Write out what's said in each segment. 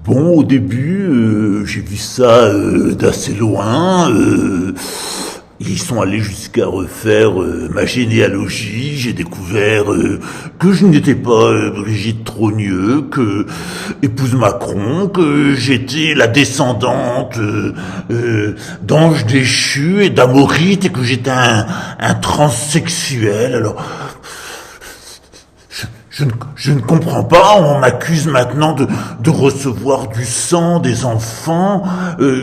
Bon, au début, j'ai vu ça d'assez loin. Ils sont allés jusqu'à refaire ma généalogie. J'ai découvert que je n'étais pas Brigitte Trogneux, que épouse Macron, que j'étais la descendante d'Ange Déchu et d'Amorite et que j'étais un transsexuel. Alors, je ne comprends pas, on m'accuse maintenant de recevoir du sang des enfants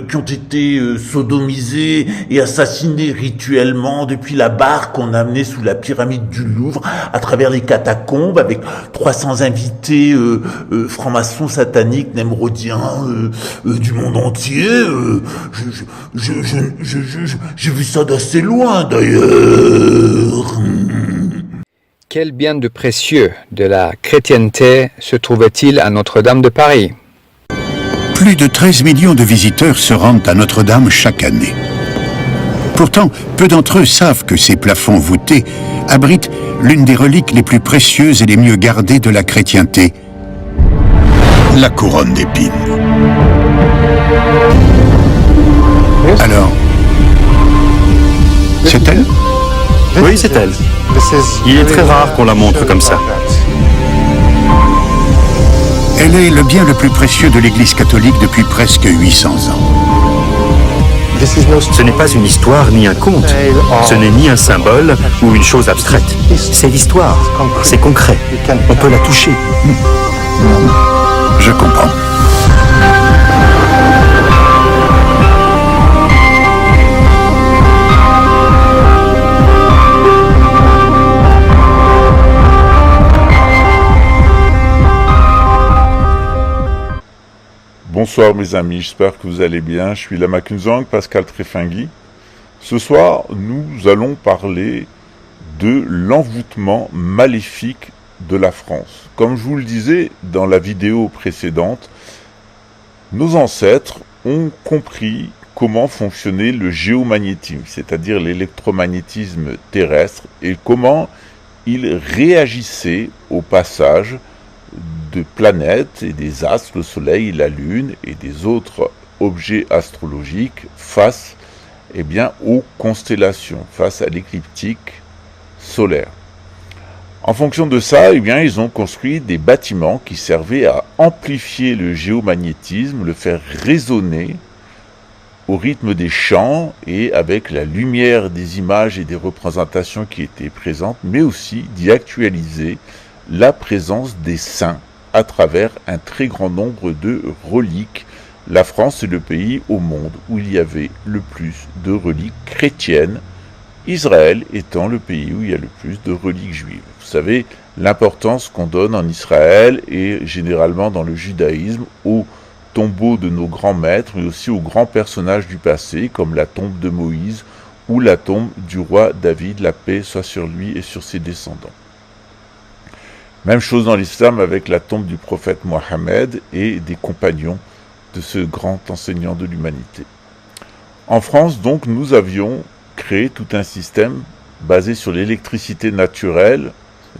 qui ont été sodomisés et assassinés rituellement depuis la barque qu'on a amenée sous la pyramide du Louvre à travers les catacombes avec 300 invités francs-maçons sataniques némrodiens du monde entier. J'ai vu ça d'assez loin d'ailleurs. Quel bien de précieux de la chrétienté se trouvait-il à Notre-Dame de Paris? Plus de 13 millions de visiteurs se rendent à Notre-Dame chaque année. Pourtant, peu d'entre eux savent que ces plafonds voûtés abritent l'une des reliques les plus précieuses et les mieux gardées de la chrétienté, la couronne d'épines. Alors, c'est elle? Oui, c'est elle. Il est très rare qu'on la montre comme ça. Elle est le bien le plus précieux de l'Église catholique depuis presque 800 ans. Ce n'est pas une histoire ni un conte. Ce n'est ni un symbole ou une chose abstraite. C'est l'histoire. C'est concret. On peut la toucher. Je comprends. Bonsoir mes amis, j'espère que vous allez bien. Je suis Lama Kunzang, Pascal Trefingui. Ce soir, nous allons parler de l'envoûtement maléfique de la France. Comme je vous le disais dans la vidéo précédente, nos ancêtres ont compris comment fonctionnait le géomagnétisme, c'est-à-dire l'électromagnétisme terrestre, et comment il réagissait au passage de planètes et des astres, le Soleil, la Lune et des autres objets astrologiques face aux constellations, face à l'écliptique solaire. En fonction de ça, ils ont construit des bâtiments qui servaient à amplifier le géomagnétisme, le faire résonner au rythme des chants et avec la lumière des images et des représentations qui étaient présentes, mais aussi d'y actualiser la présence des saints à travers un très grand nombre de reliques. La France est le pays au monde où il y avait le plus de reliques chrétiennes, Israël étant le pays où il y a le plus de reliques juives. Vous savez l'importance qu'on donne en Israël et généralement dans le judaïsme aux tombeaux de nos grands maîtres, mais aussi aux grands personnages du passé, comme la tombe de Moïse ou la tombe du roi David, la paix soit sur lui et sur ses descendants. Même chose dans l'islam avec la tombe du prophète Mohammed et des compagnons de ce grand enseignant de l'humanité. En France, donc, nous avions créé tout un système basé sur l'électricité naturelle,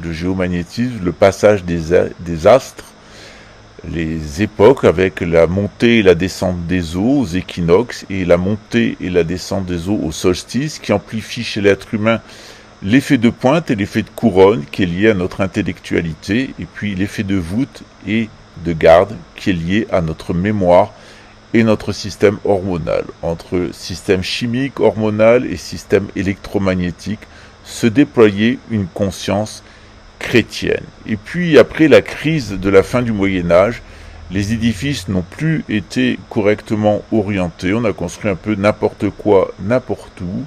le géomagnétisme, le passage des astres, les époques avec la montée et la descente des eaux aux équinoxes et la montée et la descente des eaux au solstice qui amplifie chez l'être humain l'effet de pointe et l'effet de couronne qui est lié à notre intellectualité, et puis l'effet de voûte et de garde qui est lié à notre mémoire et notre système hormonal. Entre système chimique, hormonal et système électromagnétique se déployait une conscience chrétienne. Et puis après la crise de la fin du Moyen-Âge, les édifices n'ont plus été correctement orientés, on a construit un peu n'importe quoi, n'importe où.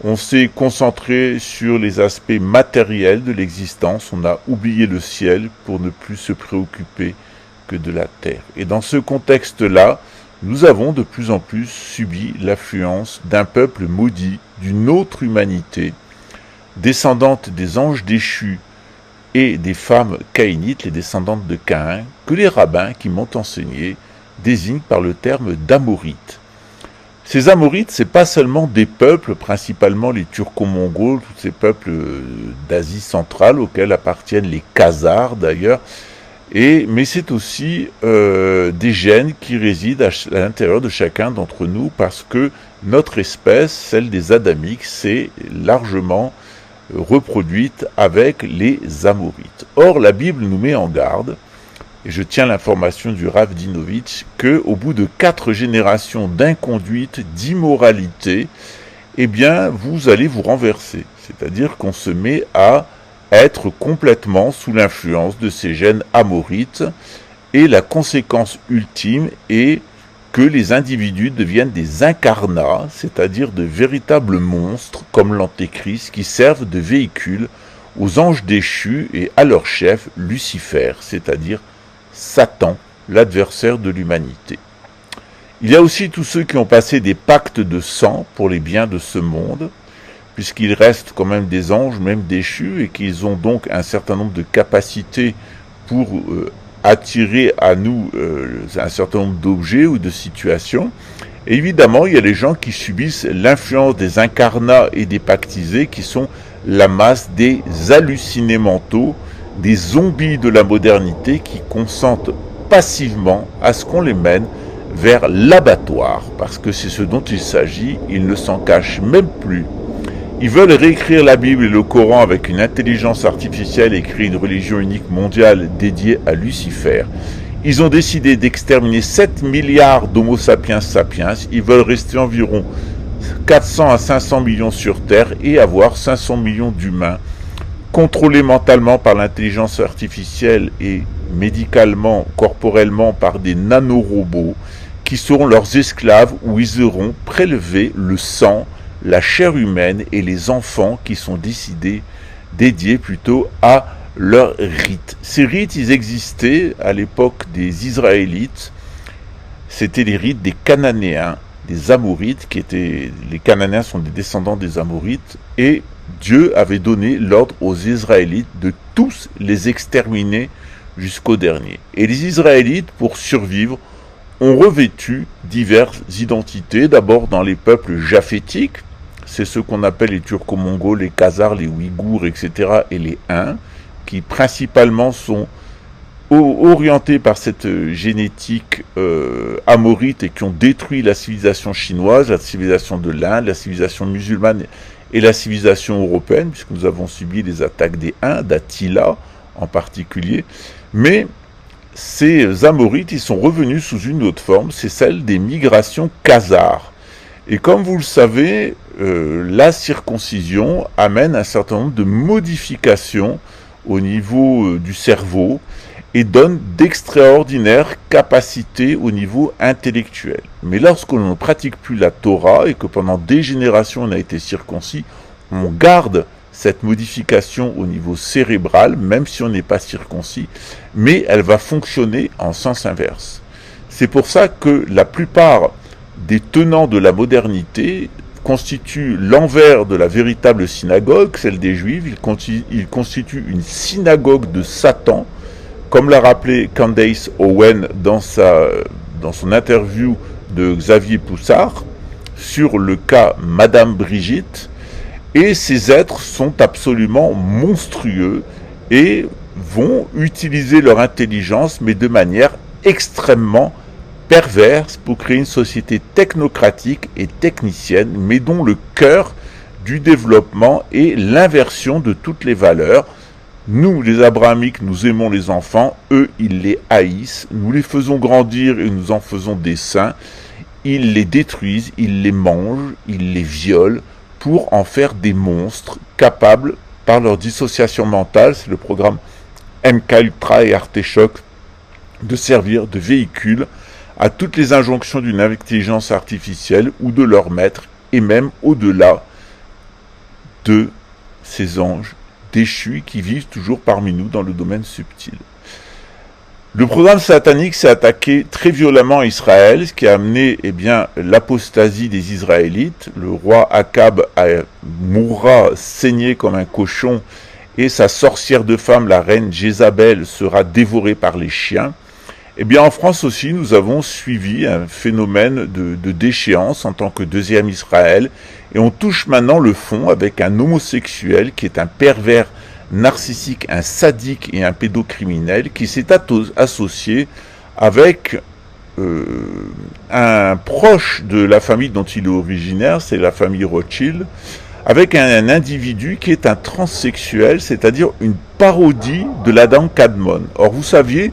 On s'est concentré sur les aspects matériels de l'existence, on a oublié le ciel pour ne plus se préoccuper que de la terre. Et dans ce contexte-là, nous avons de plus en plus subi l'affluence d'un peuple maudit, d'une autre humanité, descendante des anges déchus et des femmes caïnites, les descendantes de Caïn, que les rabbins qui m'ont enseigné désignent par le terme d'Amorites. Ces Amorites, c'est pas seulement des peuples, principalement les Turco-Mongols, tous ces peuples d'Asie centrale auxquels appartiennent les Khazars d'ailleurs, mais c'est aussi des gènes qui résident à l'intérieur de chacun d'entre nous, parce que notre espèce, celle des Adamiques, s'est largement reproduite avec les Amorites. Or, la Bible nous met en garde, et je tiens l'information du Rav Dinovitch, qu'au bout de 4 générations d'inconduite, d'immoralité, eh bien, vous allez vous renverser. C'est-à-dire qu'on se met à être complètement sous l'influence de ces gènes amorites, et la conséquence ultime est que les individus deviennent des incarnats, c'est-à-dire de véritables monstres, comme l'Antéchrist, qui servent de véhicule aux anges déchus et à leur chef, Lucifer, c'est-à-dire Satan, l'adversaire de l'humanité. Il y a aussi tous ceux qui ont passé des pactes de sang pour les biens de ce monde, puisqu'ils restent quand même des anges, même déchus, et qu'ils ont donc un certain nombre de capacités pour attirer à nous un certain nombre d'objets ou de situations. Et évidemment, il y a les gens qui subissent l'influence des incarnats et des pactisés, qui sont la masse des hallucinés mentaux, des zombies de la modernité qui consentent passivement à ce qu'on les mène vers l'abattoir, parce que c'est ce dont il s'agit, ils ne s'en cachent même plus. Ils veulent réécrire la Bible et le Coran avec une intelligence artificielle et créer une religion unique mondiale dédiée à Lucifer. Ils ont décidé d'exterminer 7 milliards d'Homo sapiens sapiens. Ils veulent rester environ 400 à 500 millions sur Terre et avoir 500 millions d'humains, contrôlés mentalement par l'intelligence artificielle et médicalement, corporellement par des nanorobots, qui seront leurs esclaves, où ils auront prélevé le sang, la chair humaine et les enfants qui sont dédiés plutôt à leurs rites. Ces rites, ils existaient à l'époque des Israélites. C'était les rites des Cananéens, des Amorites, les Cananéens sont des descendants des Amorites, et Dieu avait donné l'ordre aux Israélites de tous les exterminer jusqu'au dernier. Et les Israélites, pour survivre, ont revêtu diverses identités, d'abord dans les peuples japhétiques, c'est ce qu'on appelle les Turco-Mongols, les Khazars, les Ouïghours, etc., et les Huns, qui principalement sont orientés par cette génétique amorite et qui ont détruit la civilisation chinoise, la civilisation de l'Inde, la civilisation musulmane et la civilisation européenne, puisque nous avons subi les attaques des Huns, d'Attila en particulier. Mais ces Amorites, ils sont revenus sous une autre forme, c'est celle des migrations khazars. Et comme vous le savez, la circoncision amène un certain nombre de modifications au niveau du cerveau et donne d'extraordinaires capacités au niveau intellectuel. Mais lorsqu'on ne pratique plus la Torah et que pendant des générations on a été circoncis, on garde cette modification au niveau cérébral, même si on n'est pas circoncis, mais elle va fonctionner en sens inverse. C'est pour ça que la plupart des tenants de la modernité constituent l'envers de la véritable synagogue, celle des Juifs. Ils constituent une synagogue de Satan, comme l'a rappelé Candace Owen dans son interview de Xavier Poussard sur le cas Madame Brigitte. Et ces êtres sont absolument monstrueux et vont utiliser leur intelligence, mais de manière extrêmement perverse, pour créer une société technocratique et technicienne, mais dont le cœur du développement est l'inversion de toutes les valeurs. Nous, les abrahamiques, nous aimons les enfants, eux, ils les haïssent, nous les faisons grandir et nous en faisons des saints, ils les détruisent, ils les mangent, ils les violent, pour en faire des monstres capables, par leur dissociation mentale, c'est le programme MK-Ultra et Artechoc, de servir de véhicule à toutes les injonctions d'une intelligence artificielle ou de leur maître, et même au-delà de ces anges déchus qui vivent toujours parmi nous dans le domaine subtil. Le programme satanique s'est attaqué très violemment à Israël, ce qui a amené l'apostasie des Israélites. Le roi Akab mourra saigné comme un cochon et sa sorcière de femme, la reine Jézabel, sera dévorée par les chiens. En France aussi, nous avons suivi un phénomène de déchéance en tant que deuxième Israël, et on touche maintenant le fond avec un homosexuel qui est un pervers narcissique, un sadique et un pédocriminel qui s'est associé avec un proche de la famille dont il est originaire, c'est la famille Rothschild, avec un individu qui est un transsexuel, c'est-à-dire une parodie de l'Adam Kadmon. Or vous saviez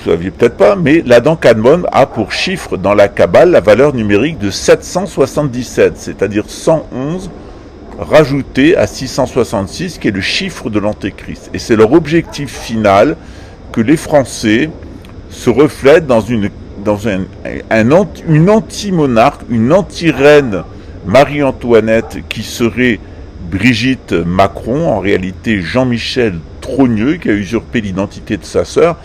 peut-être pas, mais l'Adam Kadmon a pour chiffre dans la Kabbale la valeur numérique de 777, c'est-à-dire 111 rajouté à 666, qui est le chiffre de l'Antéchrist. Et c'est leur objectif final que les Français se reflètent dans une anti-monarque, une anti-reine Marie-Antoinette qui serait Brigitte Macron, en réalité Jean-Michel Trogneux, qui a usurpé l'identité de sa sœur,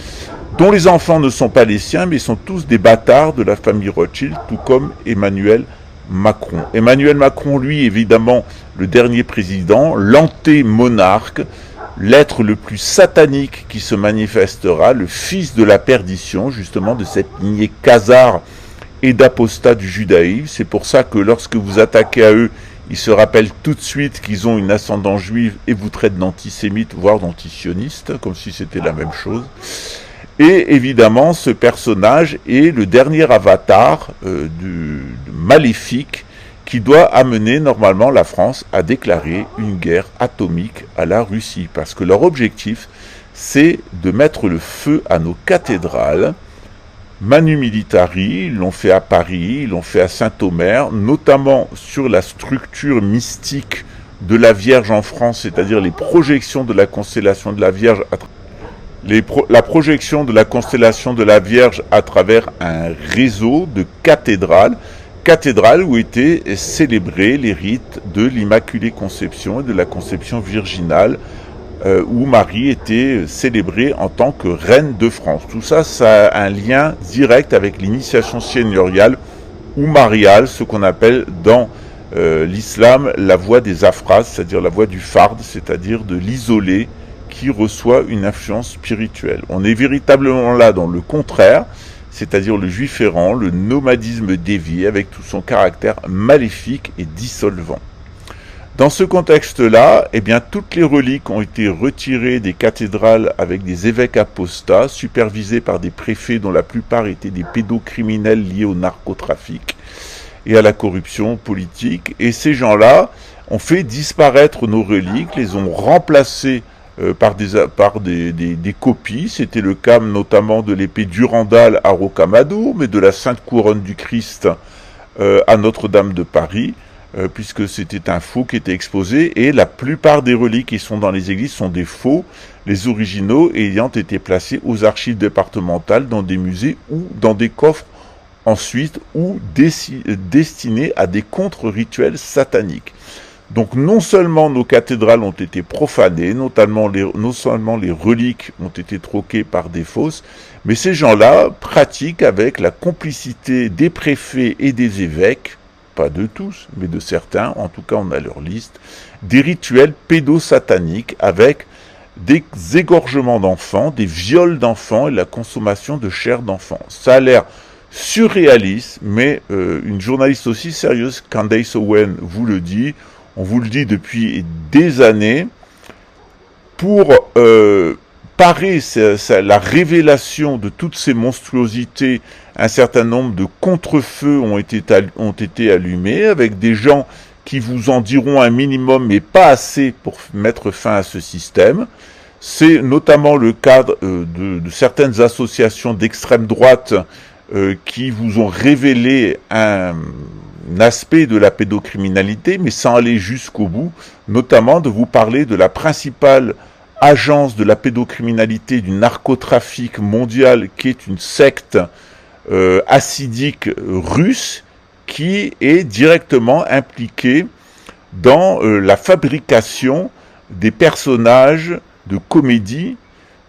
dont les enfants ne sont pas les siens, mais sont tous des bâtards de la famille Rothschild, tout comme Emmanuel Macron. Emmanuel Macron, lui, évidemment, le dernier président, l'anté-monarque, l'être le plus satanique qui se manifestera, le fils de la perdition, justement, de cette lignée khazare et d'apostats du judaïsme. C'est pour ça que lorsque vous attaquez à eux, ils se rappellent tout de suite qu'ils ont une ascendance juive et vous traitent d'antisémites, voire d'antisionistes, comme si c'était la même chose. Et évidemment, ce personnage est le dernier avatar du maléfique qui doit amener normalement la France à déclarer une guerre atomique à la Russie. Parce que leur objectif, c'est de mettre le feu à nos cathédrales. Manu Militari, ils l'ont fait à Paris, ils l'ont fait à Saint-Omer, notamment sur la structure mystique de la Vierge en France, c'est-à-dire les projections de la constellation de la Vierge la projection de la constellation de la Vierge à travers un réseau de cathédrales où étaient célébrés les rites de l'Immaculée Conception et de la Conception virginale, où Marie était célébrée en tant que reine de France. Tout ça, ça a un lien direct avec l'initiation seigneuriale ou mariale, ce qu'on appelle dans l'islam la voie des aphrases, c'est-à-dire la voie du fard, c'est-à-dire de l'isolé, qui reçoit une influence spirituelle. On est véritablement là dans le contraire, c'est-à-dire le juif errant, le nomadisme dévié avec tout son caractère maléfique et dissolvant. Dans ce contexte-là, eh bien, toutes les reliques ont été retirées des cathédrales avec des évêques apostats, supervisés par des préfets dont la plupart étaient des pédocriminels liés au narcotrafic et à la corruption politique. Et ces gens-là ont fait disparaître nos reliques, les ont remplacées par des copies. C'était le cas notamment de l'épée Durandal à Rocamadour, mais de la Sainte Couronne du Christ à Notre-Dame de Paris, puisque c'était un faux qui était exposé, et la plupart des reliques qui sont dans les églises sont des faux, les originaux ayant été placés aux archives départementales, dans des musées ou dans des coffres ensuite, ou destinés à des contre-rituels sataniques. Donc non seulement nos cathédrales ont été profanées, non seulement les reliques ont été troquées par des fausses, mais ces gens-là pratiquent avec la complicité des préfets et des évêques, pas de tous, mais de certains, en tout cas on a leur liste, des rituels pédosataniques avec des égorgements d'enfants, des viols d'enfants et la consommation de chair d'enfants. Ça a l'air surréaliste, mais une journaliste aussi sérieuse, Candace Owen, vous le dit. On vous le dit depuis des années, pour parer la révélation de toutes ces monstruosités, un certain nombre de contre-feux ont été allumés, avec des gens qui vous en diront un minimum, mais pas assez pour mettre fin à ce système. C'est notamment le cas de certaines associations d'extrême droite qui vous ont révélé un aspect de la pédocriminalité, mais sans aller jusqu'au bout, notamment de vous parler de la principale agence de la pédocriminalité, du narcotrafic mondial, qui est une secte assidique russe, qui est directement impliquée dans la fabrication des personnages de comédie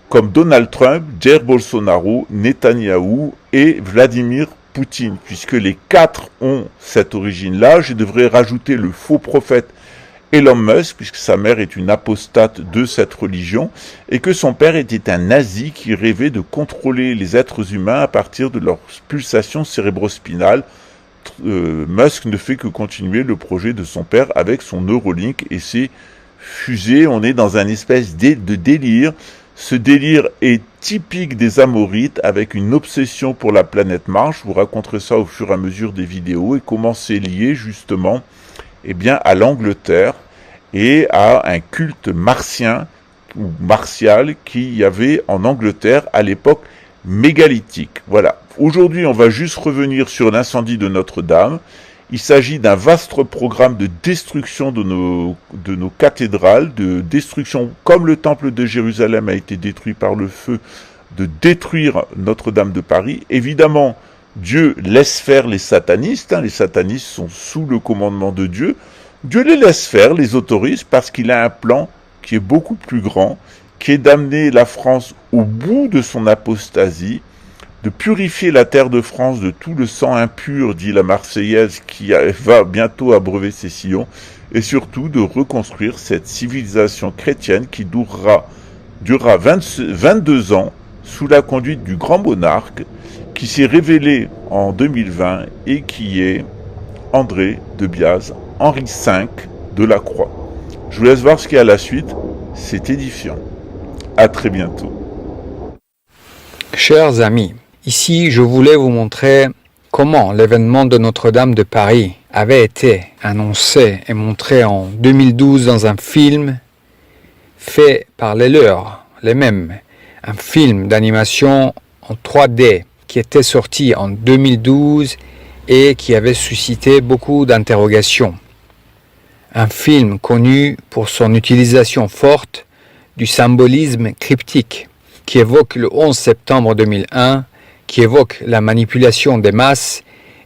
comme Donald Trump, Jair Bolsonaro, Netanyahou et Vladimir Poutine, puisque les quatre ont cette origine-là. Je devrais rajouter le faux prophète Elon Musk, puisque sa mère est une apostate de cette religion, et que son père était un nazi qui rêvait de contrôler les êtres humains à partir de leurs pulsations cérébrospinales. Musk ne fait que continuer le projet de son père avec son Neuralink et ses fusée, on est dans un espèce de délire. Ce délire est typique des Amorites avec une obsession pour la planète Mars. Je vous raconterai ça au fur et à mesure des vidéos et comment c'est lié justement à l'Angleterre et à un culte martien ou martial qu'il y avait en Angleterre à l'époque mégalithique. Voilà. Aujourd'hui, on va juste revenir sur l'incendie de Notre-Dame. Il s'agit d'un vaste programme de destruction de nos cathédrales, de destruction, comme le temple de Jérusalem a été détruit par le feu, de détruire Notre-Dame de Paris. Évidemment, Dieu laisse faire les satanistes. Les satanistes sont sous le commandement de Dieu. Dieu les laisse faire, les autorise, parce qu'il a un plan qui est beaucoup plus grand, qui est d'amener la France au bout de son apostasie, de purifier la terre de France de tout le sang impur, dit la Marseillaise, qui va bientôt abreuver ses sillons, et surtout de reconstruire cette civilisation chrétienne qui durera 22 ans sous la conduite du grand monarque, qui s'est révélé en 2020 et qui est André de Biase, Henri V de la Croix. Je vous laisse voir ce qu'il y a à la suite, c'est édifiant. À très bientôt. Chers amis, ici je voulais vous montrer comment l'événement de Notre-Dame de Paris avait été annoncé et montré en 2012 dans un film fait par les leurs, les mêmes, un film d'animation en 3D qui était sorti en 2012 et qui avait suscité beaucoup d'interrogations. Un film connu pour son utilisation forte du symbolisme cryptique qui évoque le 11 septembre 2001, qui évoque la manipulation des masses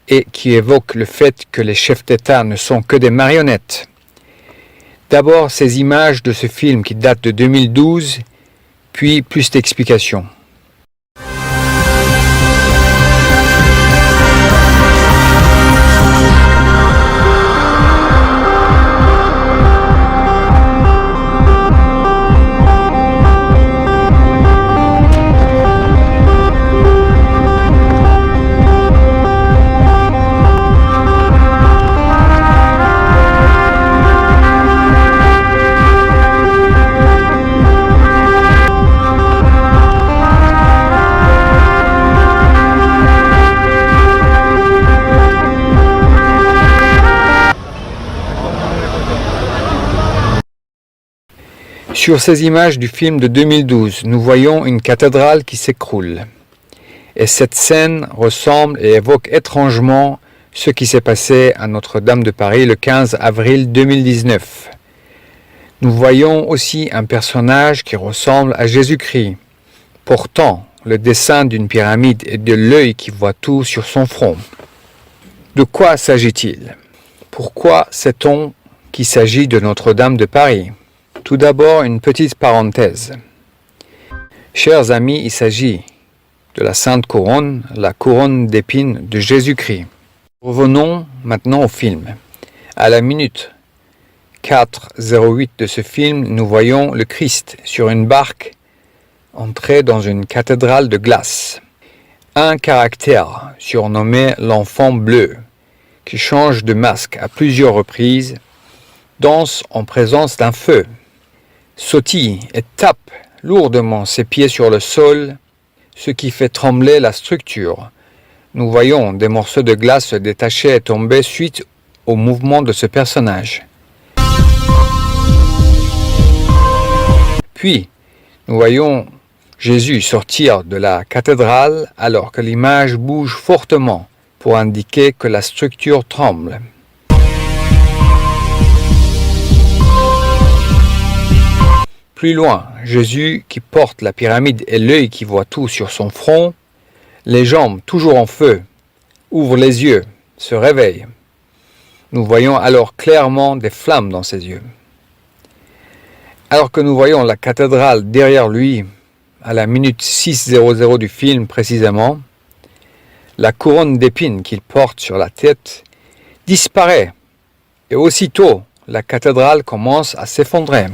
et qui évoque le fait que les chefs d'État ne sont que des marionnettes. D'abord, ces images de ce film qui date de 2012, puis plus d'explications. Sur ces images du film de 2012, nous voyons une cathédrale qui s'écroule. Et cette scène ressemble et évoque étrangement ce qui s'est passé à Notre-Dame de Paris le 15 avril 2019. Nous voyons aussi un personnage qui ressemble à Jésus-Christ, portant le dessin d'une pyramide et de l'œil qui voit tout sur son front. De quoi s'agit-il? Pourquoi sait-on qu'il s'agit de Notre-Dame de Paris? Tout d'abord, une petite parenthèse. Chers amis, il s'agit de la Sainte Couronne, la couronne d'épines de Jésus-Christ. Revenons maintenant au film. À la minute 4:08 de ce film, nous voyons le Christ sur une barque entrer dans une cathédrale de glace. Un caractère surnommé l'enfant bleu, qui change de masque à plusieurs reprises, danse en présence d'un feu, sautille et tape lourdement ses pieds sur le sol, ce qui fait trembler la structure. Nous voyons des morceaux de glace se détacher et tomber suite au mouvement de ce personnage. Puis, nous voyons Jésus sortir de la cathédrale alors que l'image bouge fortement pour indiquer que la structure tremble. Plus loin, Jésus qui porte la pyramide et l'œil qui voit tout sur son front, les jambes toujours en feu, ouvre les yeux, se réveille. Nous voyons alors clairement des flammes dans ses yeux. Alors que nous voyons la cathédrale derrière lui, à la minute 6:00 du film précisément, la couronne d'épines qu'il porte sur la tête disparaît et aussitôt la cathédrale commence à s'effondrer.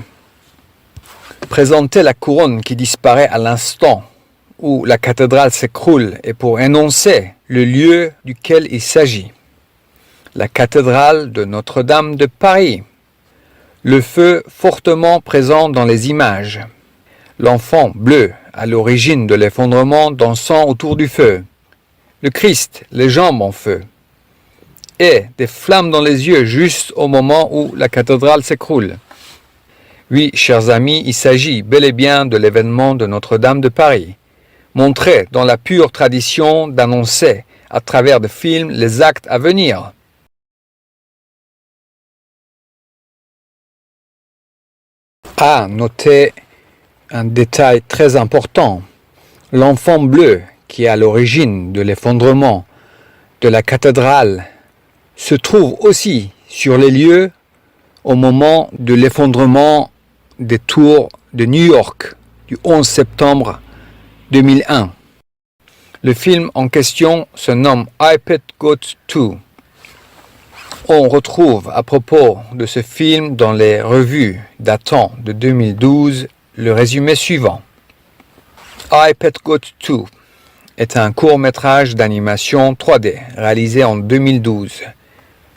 Présenter la couronne qui disparaît à l'instant où la cathédrale s'écroule est pour énoncer le lieu duquel il s'agit. La cathédrale de Notre-Dame de Paris, Le feu fortement présent dans les images. L'enfant bleu à l'origine de l'effondrement dansant autour du feu. Le Christ, les jambes en feu. Et des flammes dans les yeux juste au moment où la cathédrale s'écroule. Oui, chers amis, il s'agit bel et bien de l'événement de Notre-Dame de Paris, montré dans la pure tradition d'annoncer à travers des films les actes à venir. À noter un détail très important. L'enfant bleu qui est à l'origine de l'effondrement de la cathédrale se trouve aussi sur les lieux au moment de l'effondrement des tours de New York du 11 septembre 2001. Le film en question se nomme I Pet Goat 2. On retrouve à propos de ce film dans les revues datant de 2012 le résumé suivant. I Pet Goat 2 est un court-métrage d'animation 3D réalisé en 2012.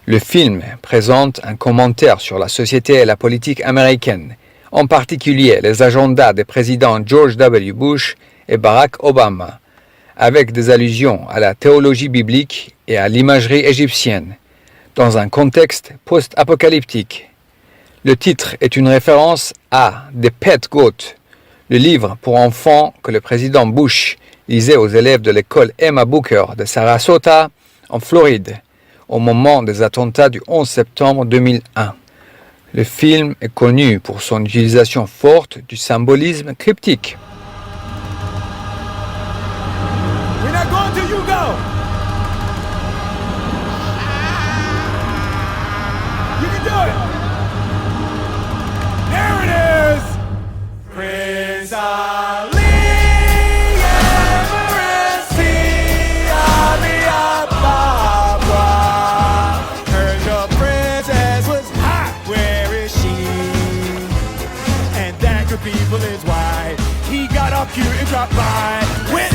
Le film présente un commentaire sur la société et la politique américaine, en particulier les agendas des présidents George W. Bush et Barack Obama, avec des allusions à la théologie biblique et à l'imagerie égyptienne, dans un contexte post-apocalyptique. Le titre est une référence à The Pet Goat, le livre pour enfants que le président Bush lisait aux élèves de l'école Emma Booker de Sarasota, en Floride, au moment des attentats du 11 septembre 2001. Le film est connu pour son utilisation forte du symbolisme cryptique. We're not going till you go. You can do it. There it is. Prince Ali, Everest, Ali Ababa. Heard your princess was hot. Where is she? And that good people is why he got up here and dropped by. When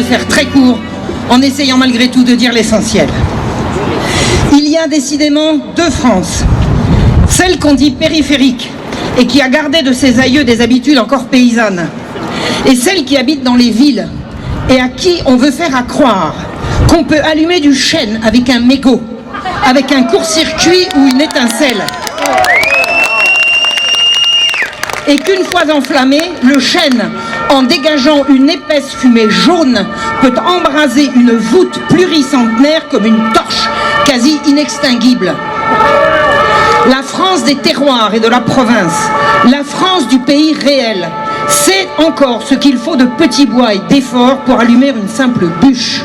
faire très court, en essayant malgré tout de dire l'essentiel. Il y a décidément deux France. Celle qu'on dit périphérique et qui a gardé de ses aïeux des habitudes encore paysannes, et celle qui habite dans les villes et à qui on veut faire croire qu'on peut allumer du chêne avec un mégot, avec un court-circuit ou une étincelle. Et qu'une fois enflammé, le chêne, en dégageant une épaisse fumée jaune, peut embraser une voûte pluricentenaire comme une torche quasi inextinguible. La France des terroirs et de la province, la France du pays réel, c'est encore ce qu'il faut de petits bois et d'efforts pour allumer une simple bûche.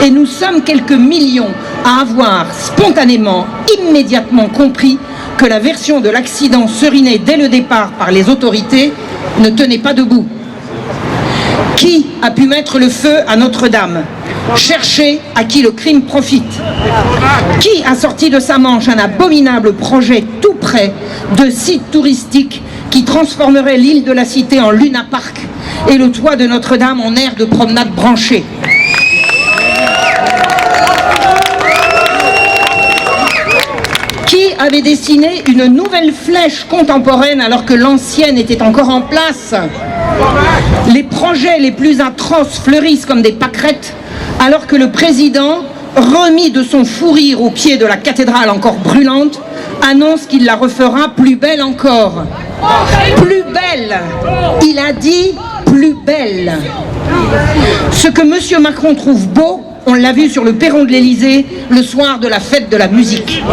Et nous sommes quelques millions à avoir spontanément, immédiatement compris que la version de l'accident seriné dès le départ par les autorités ne tenait pas debout. Qui a pu mettre le feu à Notre-Dame? Chercher à qui le crime profite. Qui a sorti de sa manche un abominable projet tout près de site touristique qui transformerait l'île de la Cité en Luna Park et le toit de Notre-Dame en aire de promenade branchée? Qui avait dessiné une nouvelle flèche contemporaine alors que l'ancienne était encore en place? Les projets les plus atroces fleurissent comme des pâquerettes alors que le président, remis de son fou rire au pied de la cathédrale encore brûlante, annonce qu'il la refera plus belle encore. Plus belle! Il a dit plus belle. Ce que M. Macron trouve beau, on l'a vu sur le perron de l'Élysée le soir de la fête de la musique.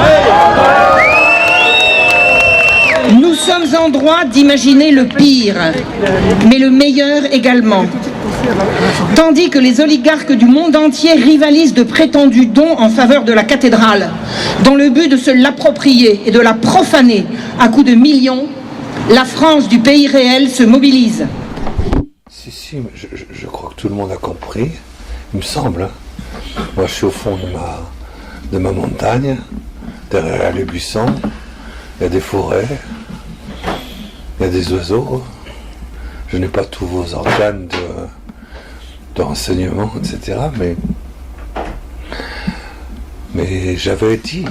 Nous sommes en droit d'imaginer le pire, mais le meilleur également. Tandis que les oligarques du monde entier rivalisent de prétendus dons en faveur de la cathédrale, dans le but de se l'approprier et de la profaner à coups de millions, la France du pays réel se mobilise. Si, mais je crois que tout le monde a compris, il me semble. Hein. Moi, je suis au fond de ma montagne, derrière les buissons, il y a des forêts, il y a des oiseaux. Je n'ai pas tous vos organes de renseignement, etc. Mais j'avais dit,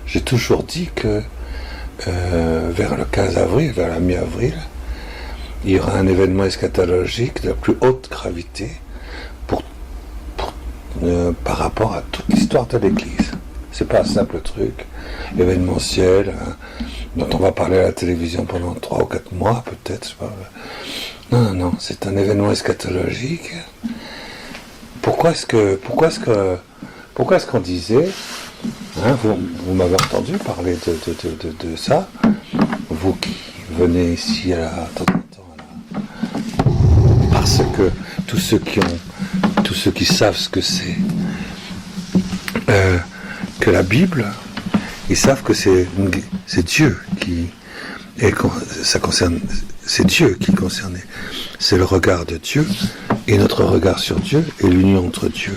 j'ai toujours dit que vers le 15 avril, vers la mi-avril, il y aura un événement eschatologique de la plus haute gravité par rapport à toute l'histoire de l'Église. C'est pas un simple truc événementiel dont on va parler à la télévision pendant 3 ou 4 mois, peut-être. Non, c'est un événement eschatologique. Pourquoi est-ce qu'on disait, hein, vous m'avez entendu parler de ça, vous qui venez ici de temps en temps, parce que tous ceux qui savent ce que c'est que la Bible, ils savent que c'est Dieu qui est, ça concerne, c'est Dieu qui est concerné. C'est le regard de Dieu et notre regard sur Dieu et l'union entre Dieu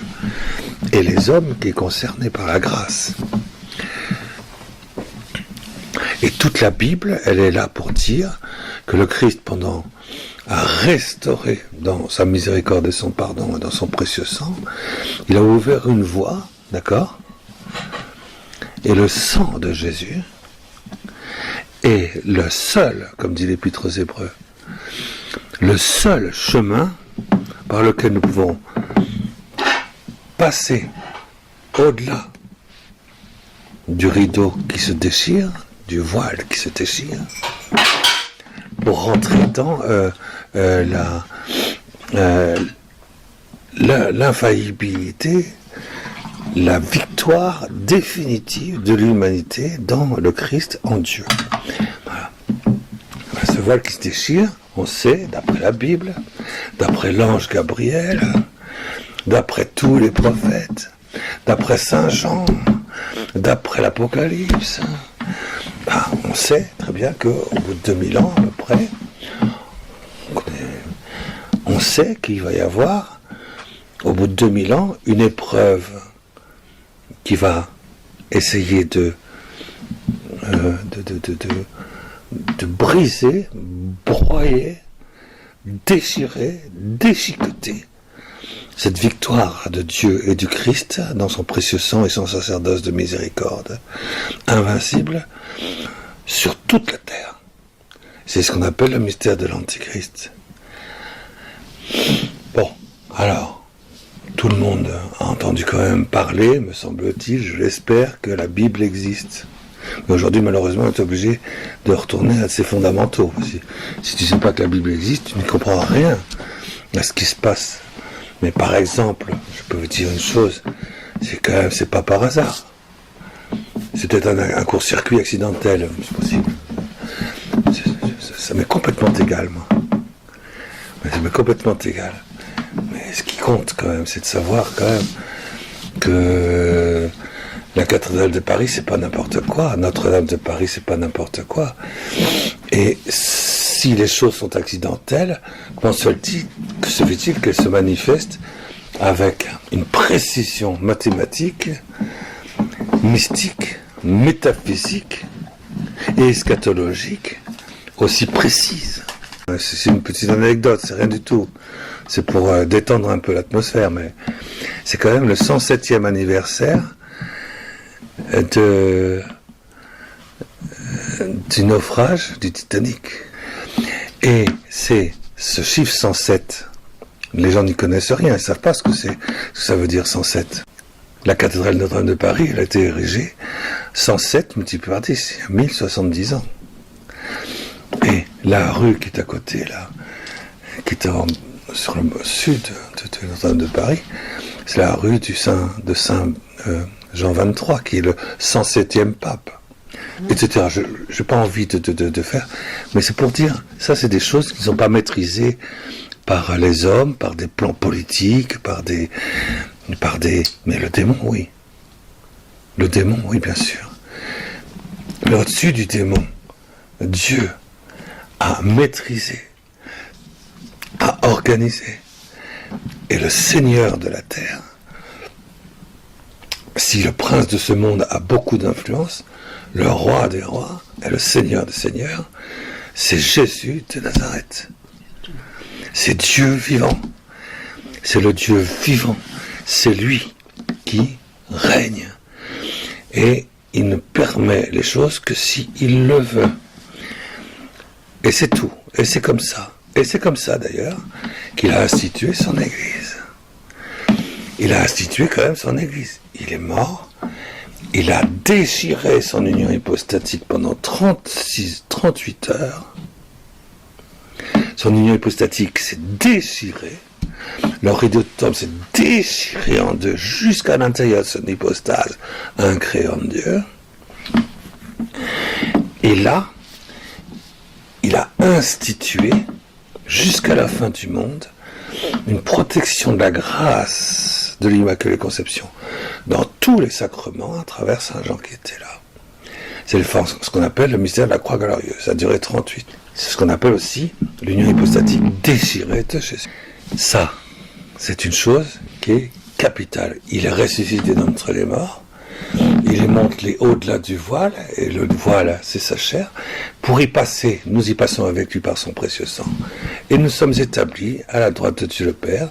et les hommes qui est concerné par la grâce. Et toute la Bible, elle est là pour dire que le Christ, a restauré dans sa miséricorde et son pardon et dans son précieux sang, il a ouvert une voie, d'accord ? Et le sang de Jésus est le seul, comme dit l'Épître aux Hébreux, le seul chemin par lequel nous pouvons passer au-delà du rideau qui se déchire, du voile qui se déchire, pour rentrer dans l'infaillibilité, la victoire définitive de l'humanité dans le Christ en Dieu. Voilà. Ce voile qui se déchire, on sait, d'après la Bible, d'après l'ange Gabriel, d'après tous les prophètes, d'après Saint Jean, d'après l'Apocalypse, on sait très bien qu'au bout de 2000 ans à peu près, on sait qu'il va y avoir, au bout de 2000 ans, une épreuve qui va essayer de briser, broyer, déchirer, déchiqueter cette victoire de Dieu et du Christ dans son précieux sang et son sacerdoce de miséricorde, invincible sur toute la terre. C'est ce qu'on appelle le mystère de l'Antichrist. Bon, alors, tout le monde a entendu quand même parler, me semble-t-il, je l'espère, que la Bible existe. Mais aujourd'hui, malheureusement, on est obligé de retourner à ses fondamentaux. Si tu ne sais pas que la Bible existe, tu ne comprends rien à ce qui se passe. Mais par exemple, je peux vous dire une chose, c'est quand même, c'est pas par hasard. C'est peut-être un court-circuit accidentel, c'est possible. Ça m'est complètement égal, moi. Ça m'est complètement égal. Mais ce qui compte quand même, c'est de savoir quand même que la cathédrale de Paris, c'est pas n'importe quoi. Notre-Dame de Paris, c'est pas n'importe quoi. Et si les choses sont accidentelles, comment se fait-il qu'elles se manifestent avec une précision mathématique, mystique, métaphysique et eschatologique aussi précise? C'est une petite anecdote, c'est rien du tout. C'est pour détendre un peu l'atmosphère, mais c'est quand même le 107e anniversaire du naufrage du Titanic. Et c'est ce chiffre 107. Les gens n'y connaissent rien, ils ne savent pas ce que ça veut dire 107. La cathédrale Notre-Dame de Paris, elle a été érigée 107 multiplié par 10, il y a 1070 ans. Et la rue qui est à côté, là, qui est sur le sud de Notre-Dame de Paris, c'est la rue de Saint Jean XXIII, qui est le 107e pape, etc. Je n'ai pas envie de faire, mais c'est pour dire, ça c'est des choses qui ne sont pas maîtrisées par les hommes, par des plans politiques, mais le démon, oui. Le démon, oui, bien sûr. Mais au-dessus du démon, Dieu a maîtrisé, a organisé, et le Seigneur de la terre. Si le prince de ce monde a beaucoup d'influence, le roi des rois et le Seigneur des seigneurs, c'est Jésus de Nazareth. C'est Dieu vivant. C'est le Dieu vivant. C'est lui qui règne. Et il ne permet les choses que s'il le veut. Et c'est tout. Et c'est comme ça. Et c'est comme ça d'ailleurs qu'il a institué son Église. Il a institué quand même son Église. Il est mort. Il a déchiré son union hypostatique pendant 38 heures. Son union hypostatique s'est déchirée. Le rideau de tombe s'est déchiré en deux jusqu'à l'intérieur de son hypostase, incréant Dieu. Et là, il a institué, jusqu'à la fin du monde, une protection de la grâce de l'Immaculée Conception dans tous les sacrements à travers Saint Jean qui était là. C'est ce qu'on appelle le mystère de la croix glorieuse. Ça a duré 38. C'est ce qu'on appelle aussi l'union hypostatique déchirée de Jésus. Ça, c'est une chose qui est capitale. Il est ressuscité d'entre les morts. Il est monté au-delà du voile, et le voile, c'est sa chair. Pour y passer, nous y passons avec lui par son précieux sang. Et nous sommes établis à la droite de Dieu le Père,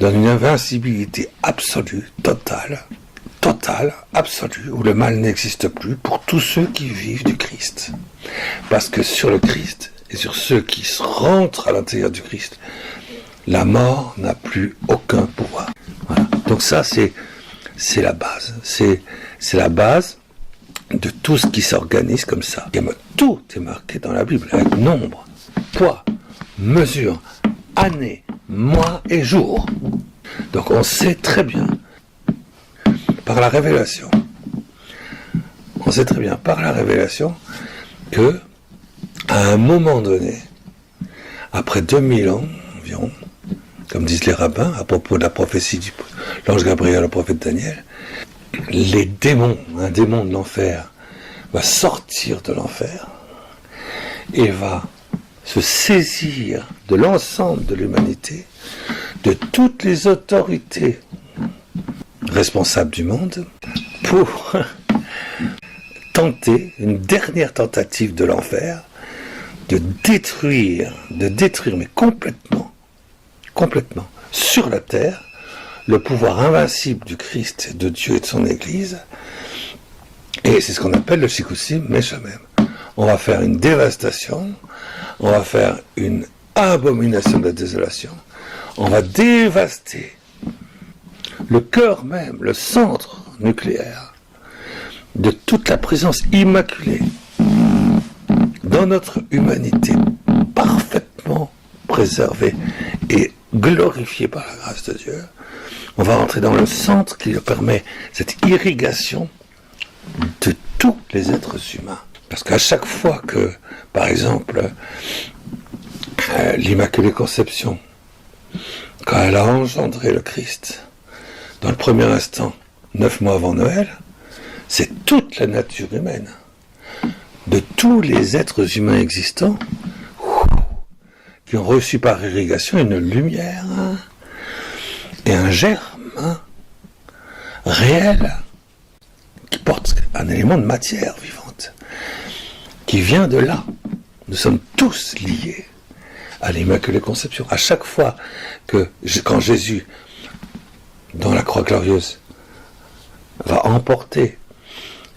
dans une invincibilité absolue, totale, absolue, où le mal n'existe plus pour tous ceux qui vivent du Christ. Parce que sur le Christ, et sur ceux qui se rentrent à l'intérieur du Christ, la mort n'a plus aucun pouvoir. Voilà. Donc ça, c'est la base. C'est la base de tout ce qui s'organise comme ça. Et tout est marqué dans la Bible, avec nombre, poids, mesure, année, mois et jour. Donc on sait très bien, par la révélation, que, à un moment donné, après 2000 ans environ, comme disent les rabbins, à propos de la prophétie de l'ange Gabriel au prophète Daniel, un démon de l'enfer, va sortir de l'enfer et va se saisir de l'ensemble de l'humanité, de toutes les autorités responsables du monde, pour tenter une dernière tentative de l'enfer, de détruire, mais complètement, sur la terre, le pouvoir invincible du Christ, de Dieu et de son Église. Et c'est ce qu'on appelle le Shikusim Meshamem. On va faire une dévastation, on va faire une abomination de la désolation, on va dévaster le cœur même, le centre nucléaire de toute la présence immaculée dans notre humanité, parfaitement préservée et glorifiée par la grâce de Dieu. On va rentrer dans le centre qui permet cette irrigation de tous les êtres humains. Parce qu'à chaque fois que, par exemple, l'Immaculée Conception, quand elle a engendré le Christ, dans le premier instant, 9 mois avant Noël, c'est toute la nature humaine, de tous les êtres humains existants, qui ont reçu par irrigation une lumière et un germe réel, qui porte un élément de matière vivante, qui vient de là. Nous sommes tous liés à l'Immaculée Conception. À chaque fois que, quand Jésus, dans la croix glorieuse, va emporter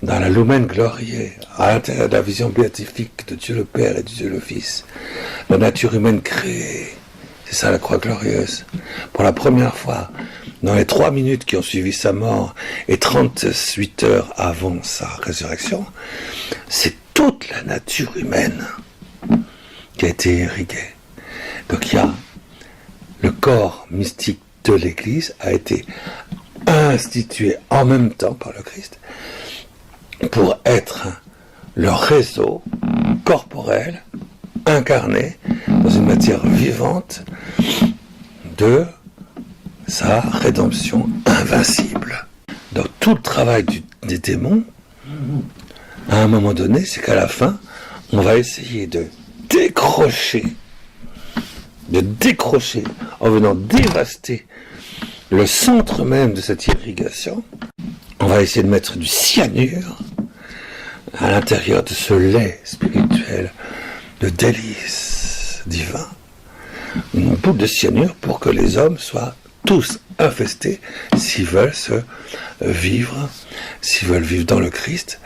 dans la Lumen Gloriae, à l'intérieur de la vision béatifique de Dieu le Père et de Dieu le Fils, la nature humaine créée, c'est ça la croix glorieuse, pour la première fois, dans les 3 minutes qui ont suivi sa mort et 38 heures avant sa résurrection, c'est toute la nature humaine qui a été irriguée. Donc il y a le corps mystique de l'Église a été institué en même temps par le Christ pour être le réseau corporel incarné dans une matière vivante de sa rédemption invincible. Donc tout le travail des démons, à un moment donné, c'est qu'à la fin, on va essayer de décrocher en venant dévaster le centre même de cette irrigation. On va essayer de mettre du cyanure à l'intérieur de ce lait spirituel de délice divin, une boule de cyanure pour que les hommes soient tous infestés s'ils veulent vivre dans le Christ,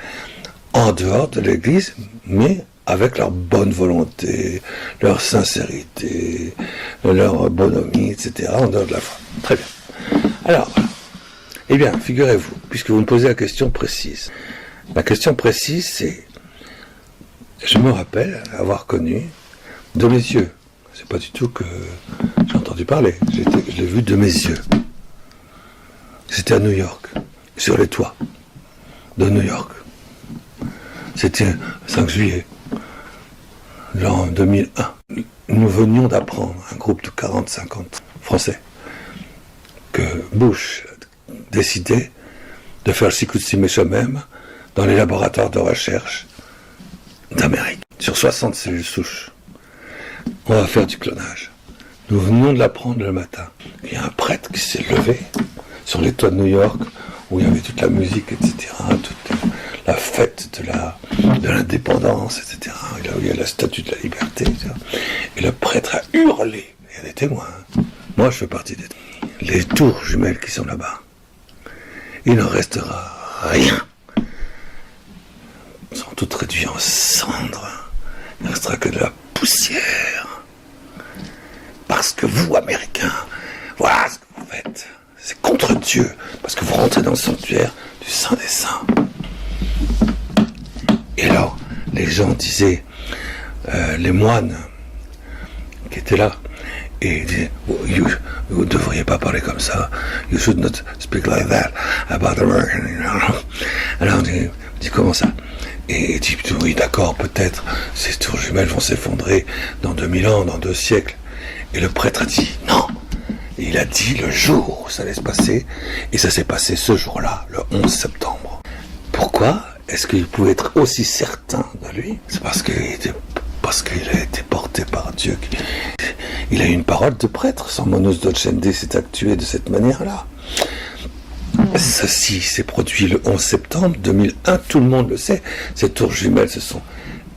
en dehors de l'Église, mais avec leur bonne volonté, leur sincérité, leur bonhomie, etc., en dehors de la foi. Très bien. Alors, voilà. Eh bien, figurez-vous, puisque vous me posez la question précise. La question précise, c'est, je me rappelle avoir connu de mes yeux. C'est pas du tout que j'ai entendu parler. Je l'ai vu de mes yeux. C'était à New York, sur les toits de New York. C'était 5 juillet, l'an 2001. Nous venions d'apprendre, un groupe de 40-50 Français, que Bush décidait de faire le Shikusim Meshamem dans les laboratoires de recherche d'Amérique, sur 60 cellules souches. On va faire du clonage. Nous venions de l'apprendre le matin. Il y a un prêtre qui s'est levé sur les toits de New York, où il y avait toute la musique, etc., toute la fête de l'indépendance, etc., là où il y a la statue de la liberté, etc. Et le prêtre a hurlé. Il y a des témoins. Moi, je fais partie des témoins. Les tours jumelles qui sont là-bas, il n'en restera rien. Elles sont toutes réduites en cendres. Il ne restera que de la poussière. Parce que vous, Américains, voilà ce que vous faites. C'est contre Dieu. Parce que vous rentrez dans le sanctuaire du Saint des Saints. Et alors, les gens disaient, les moines qui étaient là, et ils disaient, vous ne devriez pas parler comme ça. You should not speak like that about American. Alors on dit comment ça? Et il dit, oui d'accord, peut-être, ces tours jumelles vont s'effondrer dans 2000 ans, dans 2 siècles. Et le prêtre a dit, non. Et il a dit le jour où ça allait se passer, et ça s'est passé ce jour-là, le 11 septembre. Pourquoi est-ce qu'il pouvait être aussi certain de lui? C'est parce qu'il a été porté par Dieu. Il a eu une parole de prêtre. Son Monos Docende s'est actué de cette manière-là. Ceci s'est produit le 11 septembre 2001. Tout le monde le sait. Ces tours jumelles se sont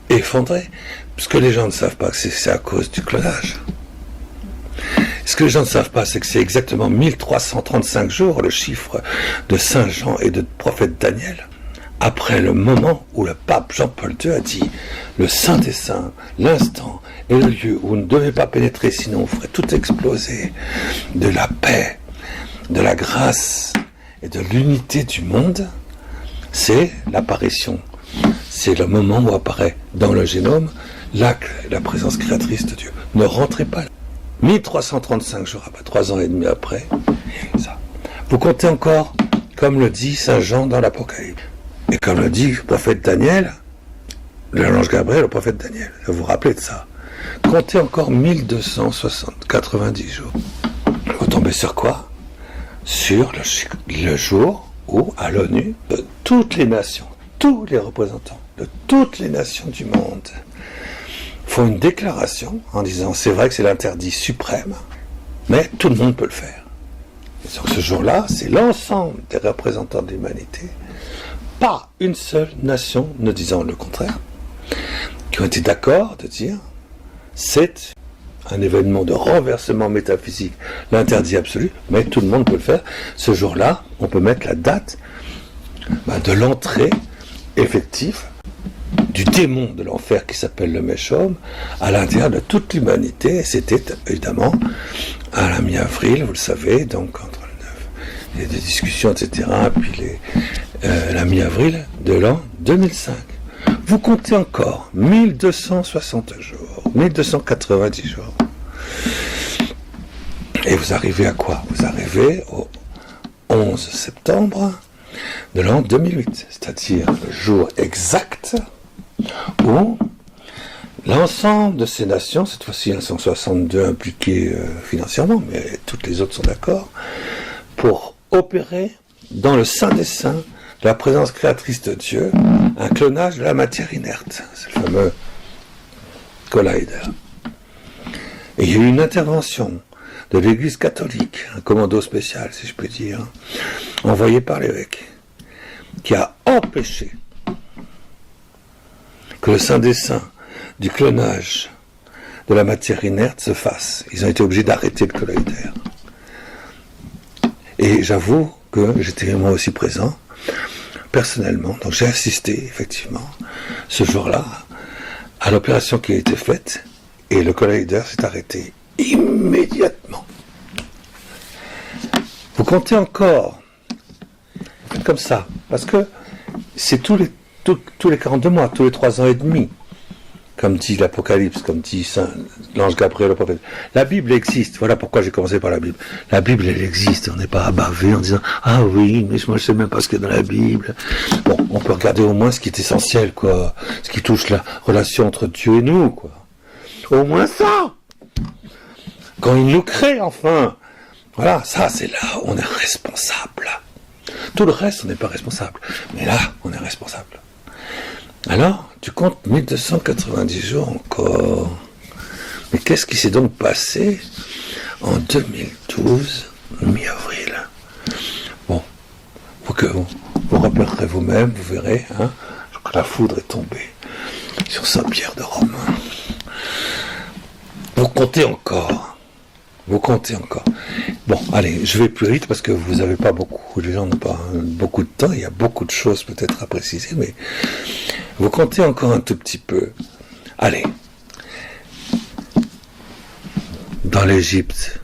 effondrées. Ce que les gens ne savent pas, c'est à cause du clonage. Ce que les gens ne savent pas, c'est que c'est exactement 1335 jours, le chiffre de Saint Jean et de prophète Daniel, après le moment où le pape Jean-Paul II a dit « Le Saint des Saints, l'instant et le lieu où vous ne devez pas pénétrer, sinon vous ferez tout exploser, de la paix, de la grâce et de l'unité du monde », c'est l'apparition. C'est le moment où apparaît dans le génome la présence créatrice de Dieu. Ne rentrez pas là. 1335 jours après, 3 ans et demi après, ça. Vous comptez encore, comme le dit Saint Jean dans l'Apocalypse. Et comme le dit le prophète Daniel, l'ange Gabriel, le prophète Daniel, vous vous rappelez de ça. Comptez encore 1290 jours. Vous tombez sur quoi? Sur le jour où, à l'ONU, toutes les nations, tous les représentants de toutes les nations du monde font une déclaration en disant c'est vrai que c'est l'interdit suprême, mais tout le monde peut le faire. Et sur ce jour-là, c'est l'ensemble des représentants de l'humanité, pas une seule nation ne disant le contraire, qui ont été d'accord de dire c'est un événement de renversement métaphysique, l'interdit absolu, mais tout le monde peut le faire. Ce jour-là, on peut mettre la date de l'entrée effective du démon de l'enfer qui s'appelle le Méchom à l'intérieur de toute l'humanité. Et c'était évidemment à la mi-avril, vous le savez, donc entre le 9, il y a des discussions, etc. Puis la mi-avril de l'an 2005. Vous comptez encore 1260 jours, 1290 jours. Et vous arrivez à quoi? Vous arrivez au 11 septembre de l'an 2008, c'est-à-dire le jour exact où l'ensemble de ces nations, cette fois-ci 162 impliquées financièrement, mais toutes les autres sont d'accord, pour opérer dans le Saint des Saints, de la présence créatrice de Dieu, un clonage de la matière inerte. C'est le fameux collider. Et il y a eu une intervention de l'Église catholique, un commando spécial, si je puis dire, envoyé par l'évêque, qui a empêché que le Saint des Saints du clonage de la matière inerte se fasse. Ils ont été obligés d'arrêter le collider. Et j'avoue que j'étais moi aussi présent, personnellement, donc j'ai assisté effectivement ce jour-là à l'opération qui a été faite et le collider s'est arrêté immédiatement. Vous comptez encore, faites comme ça, parce que c'est tous les 42 mois, tous les 3 ans et demi, comme dit l'Apocalypse, comme dit l'ange Gabriel, le prophète. La Bible existe, voilà pourquoi j'ai commencé par la Bible. La Bible, elle existe, on n'est pas abavé en disant « Ah oui, mais moi je sais même pas ce qu'il y a dans la Bible ». Bon, on peut regarder au moins ce qui est essentiel, quoi, ce qui touche la relation entre Dieu et nous, quoi. Au moins ça. Quand il nous crée, enfin. Voilà, ça c'est là où on est responsable. Tout le reste, on n'est pas responsable. Mais là, on est responsable. Alors, tu comptes 1290 jours encore. Mais qu'est-ce qui s'est donc passé en 2012, mi-avril? Bon, faut que vous repérerez vous-même, vous verrez, hein, que la foudre est tombée sur Saint-Pierre de Rome. Vous comptez encore. Vous comptez encore. Bon, allez, je vais plus vite parce que vous n'avez pas beaucoup, les gens n'ont pas beaucoup de temps, il y a beaucoup de choses peut-être à préciser, mais vous comptez encore un tout petit peu. Allez. Dans l'Égypte,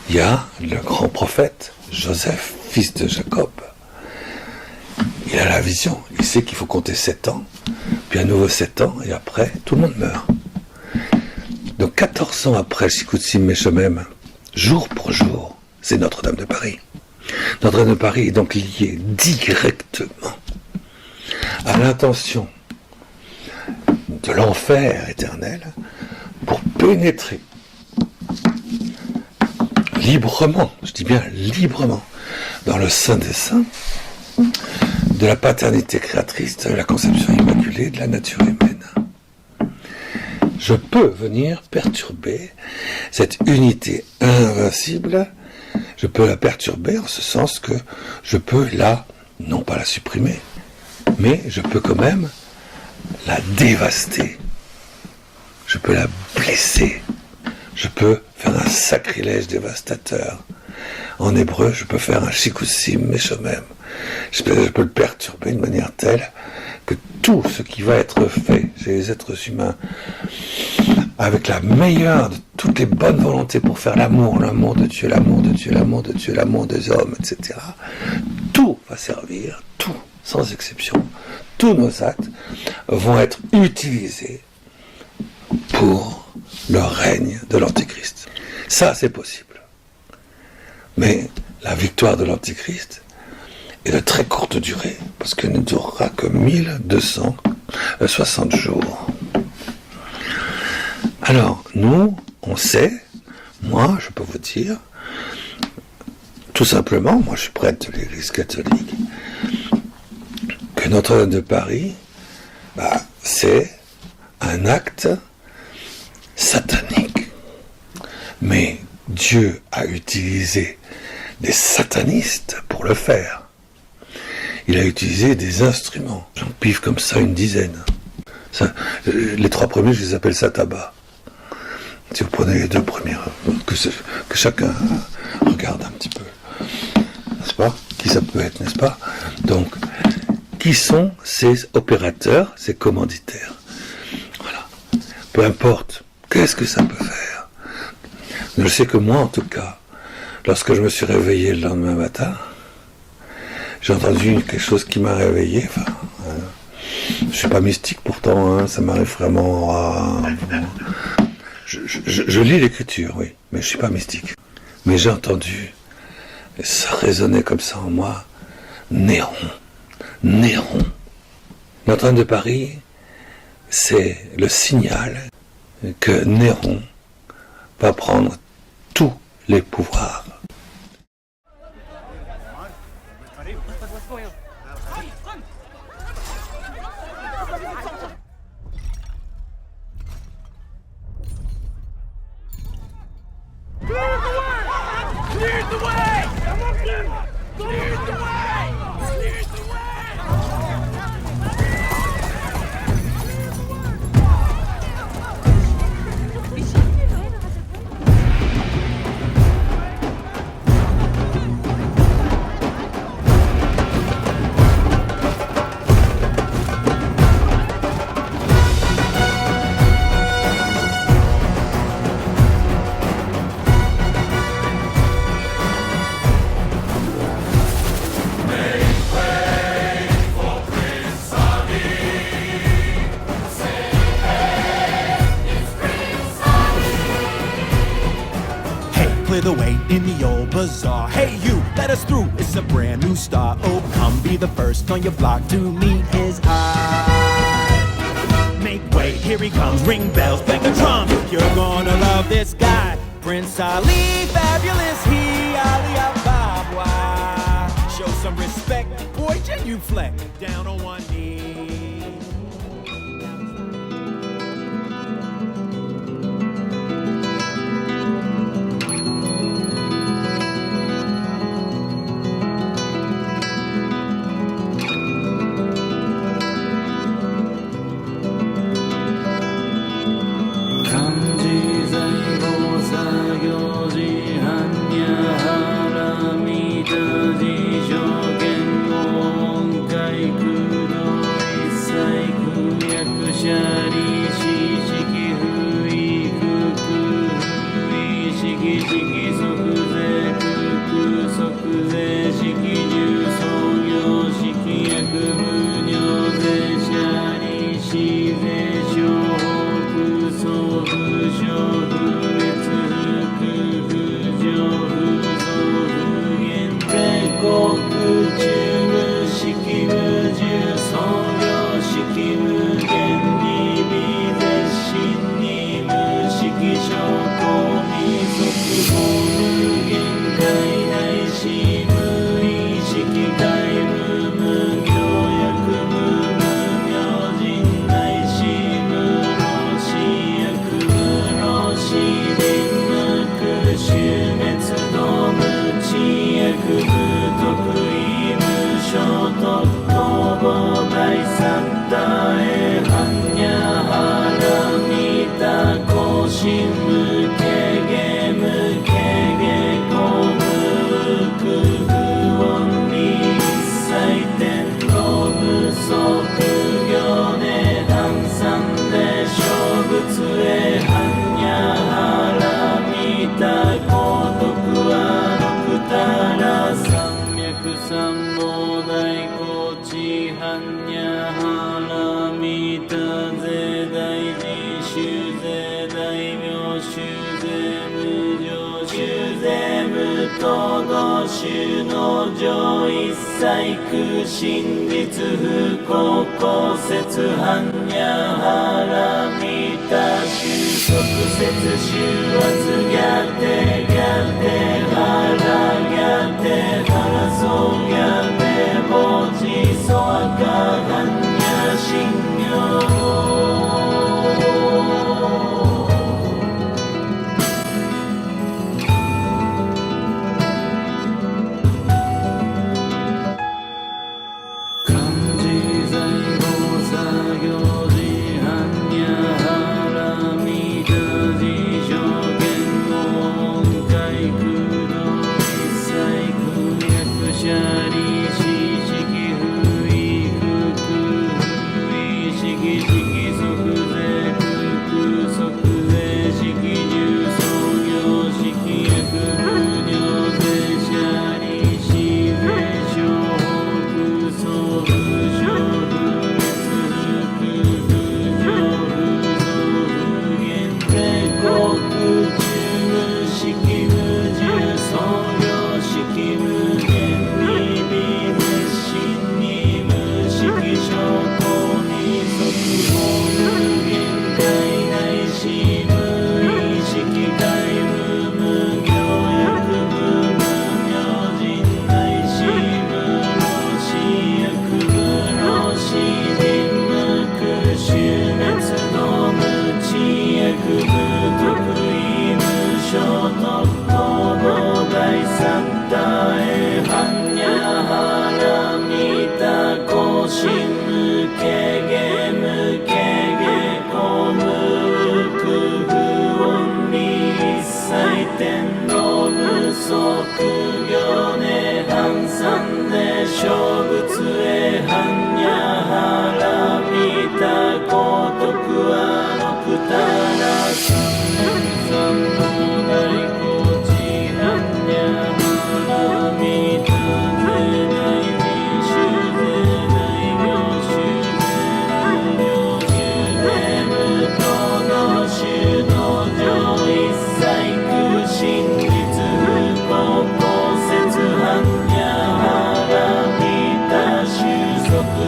il y a le grand prophète Joseph, fils de Jacob. Il a la vision, il sait qu'il faut compter 7 ans, puis à nouveau 7 ans, et après, tout le monde meurt. Donc 14 ans après le Shikutsim Meshomem, jour pour jour, c'est Notre-Dame de Paris. Notre-Dame de Paris est donc liée directement à l'intention de l'enfer éternel pour pénétrer librement, je dis bien librement, dans le Saint des Saints de la paternité créatrice, de la conception immaculée de la nature humaine. Je peux venir perturber cette unité invincible, je peux la perturber en ce sens que je peux non pas la supprimer, mais je peux quand même la dévaster, je peux la blesser je peux faire un sacrilège dévastateur. En hébreu, je peux faire un shikusim meshomem. Je peux le perturber de manière telle que tout ce qui va être fait chez les êtres humains, avec la meilleure de toutes les bonnes volontés pour faire l'amour de Dieu, l'amour de Dieu, l'amour de Dieu, l'amour des hommes, etc. Tout va servir, tout, sans exception, tous nos actes vont être utilisés pour le règne de l'Antichrist. Ça, c'est possible. Mais la victoire de l'Antichrist est de très courte durée, parce qu'elle ne durera que 1260 jours. Alors, nous, on sait, moi, je peux vous dire, tout simplement, moi je suis prêtre de l'Église catholique, que Notre-Dame de Paris, c'est un acte satanique. Mais Dieu a utilisé des satanistes pour le faire. Il a utilisé des instruments. J'en piffe comme ça une dizaine. Ça, les 3 premiers, je les appelle sataba. Si vous prenez les 2 premiers, que chacun regarde un petit peu. N'est-ce pas? Qui ça peut être, n'est-ce pas? Donc, qui sont ces opérateurs, ces commanditaires? Voilà. Peu importe. Qu'est-ce que ça peut faire? Je sais que moi, en tout cas, lorsque je me suis réveillé le lendemain matin, j'ai entendu quelque chose qui m'a réveillé. Enfin, je suis pas mystique pourtant, ça m'arrive vraiment. Je lis l'écriture, oui, mais je suis pas mystique. Mais j'ai entendu, et ça résonnait comme ça en moi, Néron. Notre-Dame de Paris, c'est le signal que Néron va prendre tous les pouvoirs. The wait in the old bazaar. Hey you, let us through, it's a brand new star. Oh, come be the first on your block to meet his eye. Make way, here he comes, ring bells, bang the drum. You're gonna love this guy, Prince Ali, fabulous he, Ali Ababa. Show some respect, boy, genuflect, down on one knee.式無重創業式無限に情一切空真実不幸公説般若腹見た収束節収圧ギャテギャテ腹ギャテ腹そうギャテ墓地そわか般若心経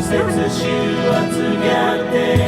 節収圧があって